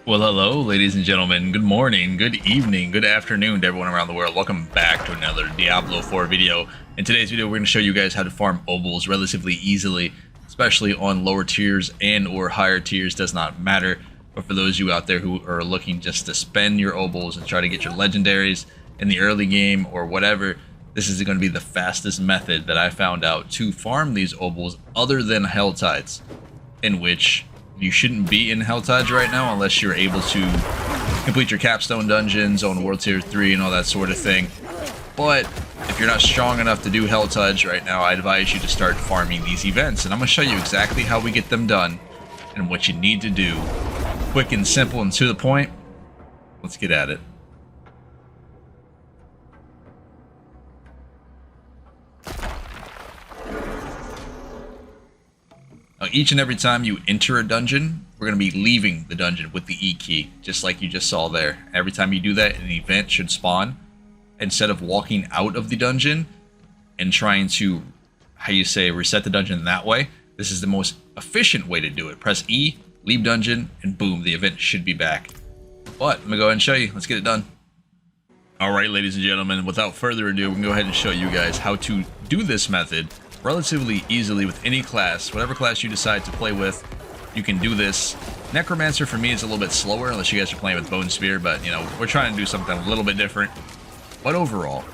Well, hello, ladies and gentlemen. Good morning, good evening, good afternoon to everyone around the world. Welcome back to another Diablo IV video. In today's video, we're going to show you guys how to farm Obols relatively easily, especially on lower tiers and or higher tiers, does not matter. But for those of you out there who are looking just to spend your Obols and try to get your legendaries in the early game or whatever, this is going to be the fastest method that I found out to farm these Obols other than helltides, in which you shouldn't be in helltides right now unless you're able to complete your capstone dungeons on World Tier 3 and all that sort of thing. But if you're not strong enough to do helltides right now, I advise you to start farming these events. And I'm going to show you exactly how we get them done and what you need to do. Quick and simple and to the point. Let's get at it. Now, each and every time you enter a dungeon, we're going to be leaving the dungeon with the E key, just like you just saw there. Every time you do that, an event should spawn. Instead of walking out of the dungeon and trying to, reset the dungeon that way, this is the most efficient way to do it. Press E, leave dungeon, and boom, the event should be back. But I'm going to go ahead and show you. Let's get it done. Alright, ladies and gentlemen, without further ado, we can go ahead and show you guys how to do this method relatively easily with any class. Whatever class you decide to play with, you can do this. Necromancer for me is a little bit slower unless you guys are playing with Bone Spear, but you know, we're trying to do something a little bit different. But overall,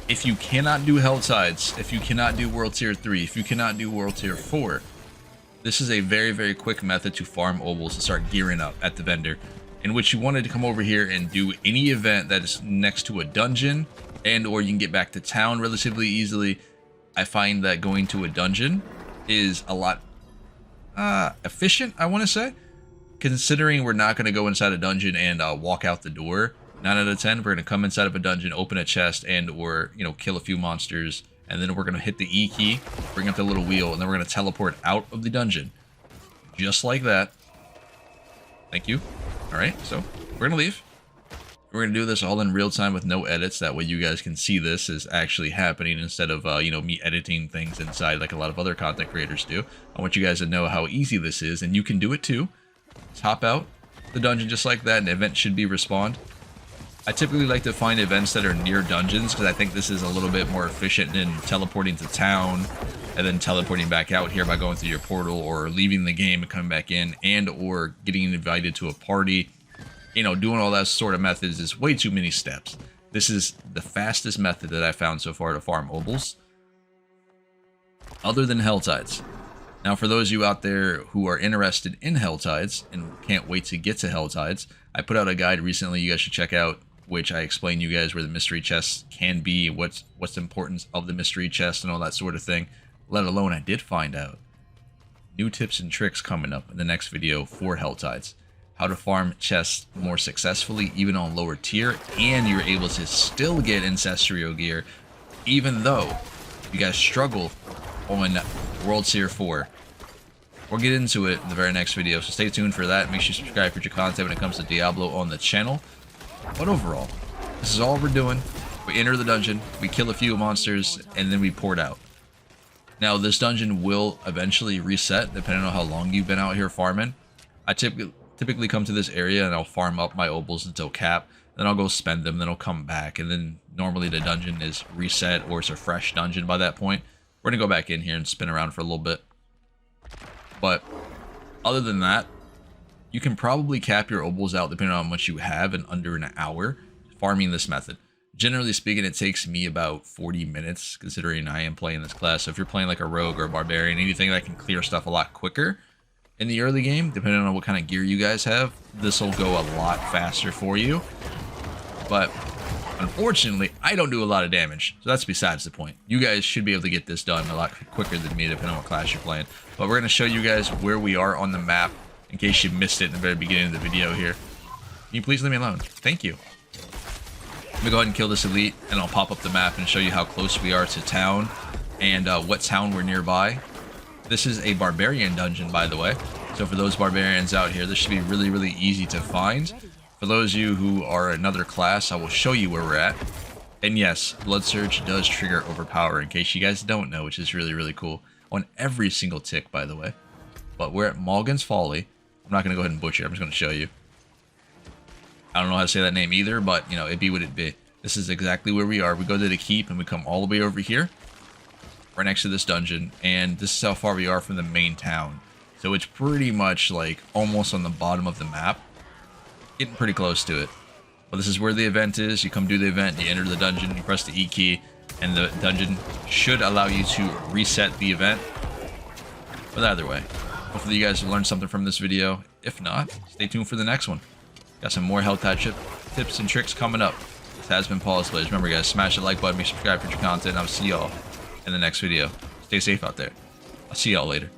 if you cannot do Helltides, if you cannot do World Tier 3, if you cannot do World Tier 4, this is a very, very quick method to farm Obols to start gearing up at the vendor, in which you wanted to come over here and do any event that is next to a dungeon, and or you can get back to town relatively easily. I find that going to a dungeon is a lot efficient, I want to say, considering we're not going to go inside a dungeon and walk out the door. 9 out of 10, we're going to come inside of a dungeon, open a chest, and or, you know, kill a few monsters, and then we're going to hit the E key, bring up the little wheel, and then we're going to teleport out of the dungeon. Just like that. Thank you. Alright, so we're going to leave. We're going to do this all in real time with no edits. That way you guys can see this is actually happening instead of, me editing things inside like a lot of other content creators do. I want you guys to know how easy this is, and you can do it too. Just hop out the dungeon just like that, and the event should be respawned. I typically like to find events that are near dungeons because I think this is a little bit more efficient than teleporting to town and then teleporting back out here by going through your portal or leaving the game and coming back in, and or getting invited to a party. You know, doing all that sort of methods is way too many steps. This is the fastest method that I found so far to farm Obols, other than Helltides. Now, for those of you out there who are interested in Helltides and can't wait to get to Helltides, I put out a guide recently you guys should check out, which I explain you guys where the mystery chests can be, what's the importance of the mystery chest and all that sort of thing. Let alone, I did find out new tips and tricks coming up in the next video for Helltides. How to farm chests more successfully even on lower tier, and you're able to still get ancestral gear even though you guys struggle on World Tier 4. We'll get into it in the very next video, so stay tuned for that. Make sure you subscribe for your content when it comes to Diablo on the channel. But overall, this is all we're doing. We enter the dungeon, we kill a few monsters, and then we port out. Now, this dungeon will eventually reset depending on how long you've been out here farming. I typically come to this area and I'll farm up my Obols until cap, then I'll go spend them, then I'll come back, and then normally the dungeon is reset or it's a fresh dungeon by that point. We're gonna go back in here and spin around for a little bit. But other than that, you can probably cap your Obols out depending on how much you have in under an hour farming this method. Generally speaking, it takes me about 40 minutes considering I am playing this class. So if you're playing like a rogue or a barbarian, anything that can clear stuff a lot quicker in the early game, depending on what kind of gear you guys have, this will go a lot faster for you. But unfortunately, I don't do a lot of damage, so that's besides the point. You guys should be able to get this done a lot quicker than me, depending on what class you're playing. But we're going to show you guys where we are on the map, in case you missed it in the very beginning of the video here. Can you please leave me alone? Thank you. Let me go ahead and kill this elite, and I'll pop up the map and show you how close we are to town, and what town we're nearby. This is a barbarian dungeon, by the way. So for those barbarians out here, this should be really, really easy to find. For those of you who are another class, I will show you where we're at. And yes, Blood Surge does trigger Overpower, in case you guys don't know, which is really, really cool. On every single tick, by the way. But we're at Morgan's Folly. I'm not going to go ahead and butcher it, I'm just going to show you. I don't know how to say that name either, but, you know, it be what it be. This is exactly where we are. We go to the keep, and we come all the way over here, right next to this dungeon, and this is how far we are from the main town. So it's pretty much, like, almost on the bottom of the map. Getting pretty close to it. But this is where the event is. You come do the event, you enter the dungeon, you press the E key, and the dungeon should allow you to reset the event. But either way, hopefully you guys have learned something from this video. If not, stay tuned for the next one. Got some more helltide tips and tricks coming up. This has been Paul's Blaze. Remember guys, smash the like button, be subscribed for future content, and I'll see y'all in the next video. Stay safe out there. I'll see y'all later.